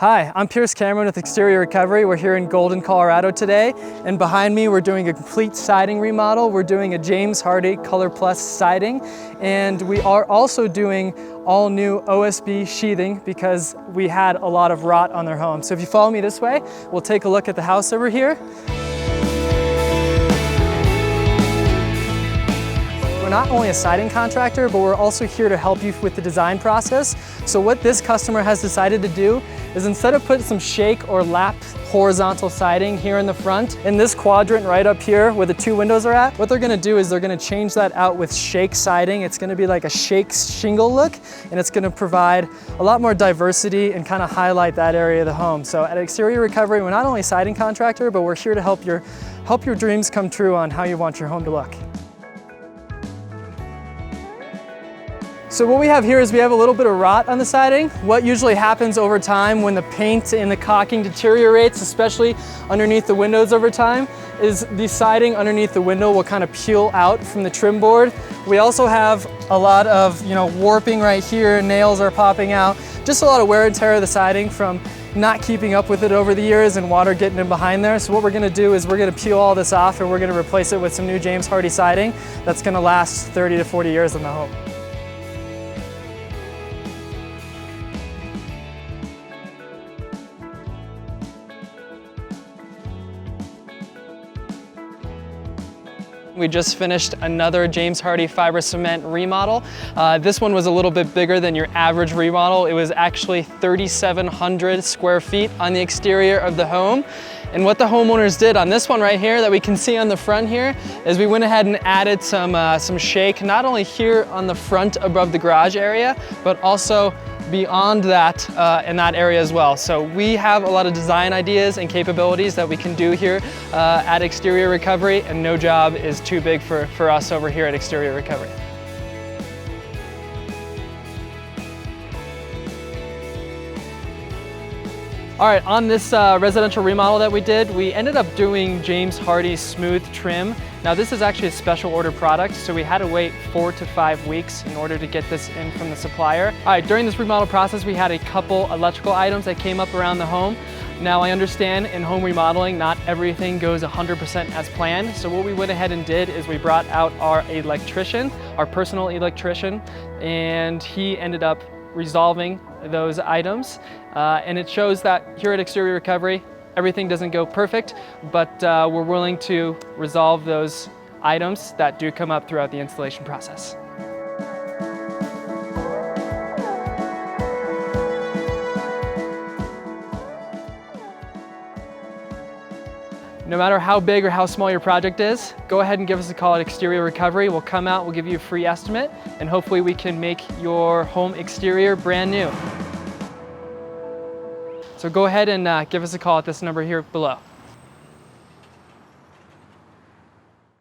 Hi, I'm Pierce Cameron with Exterior Recovery. We're here in Golden, Colorado today, and behind me we're doing a complete siding remodel. We're doing a James Hardie Color Plus siding, and we are also doing all new OSB sheathing because we had a lot of rot on their home. So if you follow me this way, we'll take a look at the house over here. We're not only a siding contractor, but we're also here to help you with the design process. So what this customer has decided to do is instead of putting some shake or lap horizontal siding here in the front, in this quadrant right up here where the two windows are at, what they're gonna do is they're gonna change that out with shake siding. It's gonna be like a shake shingle look, and it's gonna provide a lot more diversity and kind of highlight that area of the home. So at Exterior Recovery, we're not only a siding contractor, but we're here to help your dreams come true on how you want your home to look. So what we have here is we have a little bit of rot on the siding. What usually happens over time when the paint and the caulking deteriorates, especially underneath the windows over time, is the siding underneath the window will kind of peel out from the trim board. We also have a lot of warping right here, nails are popping out, just a lot of wear and tear of the siding from not keeping up with it over the years and water getting in behind there. So what we're gonna do is we're gonna peel all this off and we're gonna replace it with some new James Hardie siding that's gonna last 30 to 40 years in the home. We just finished another James Hardie fiber cement remodel. This one was a little bit bigger than your average remodel. It was actually 3,700 square feet on the exterior of the home. And what the homeowners did on this one right here that we can see on the front here is we went ahead and added some shake, not only here on the front above the garage area, but also beyond that in that area as well. So we have a lot of design ideas and capabilities that we can do here at Exterior Recovery, and no job is too big for us over here at Exterior Recovery. All right, on this residential remodel that we did, we ended up doing James Hardie smooth trim. Now this is actually a special order product, so we had to wait 4 to 5 weeks in order to get this in from the supplier. All right, during this remodel process, we had a couple electrical items that came up around the home. Now I understand in home remodeling, not everything goes 100% as planned. So what we went ahead and did is we brought out our electrician, our personal electrician, and he ended up resolving those items. And it shows that here at Exterior Recovery, everything doesn't go perfect, but we're willing to resolve those items that do come up throughout the installation process. No matter how big or how small your project is, go ahead and give us a call at Exterior Recovery. We'll come out, we'll give you a free estimate, and hopefully we can make your home exterior brand new. So go ahead and give us a call at this number here below.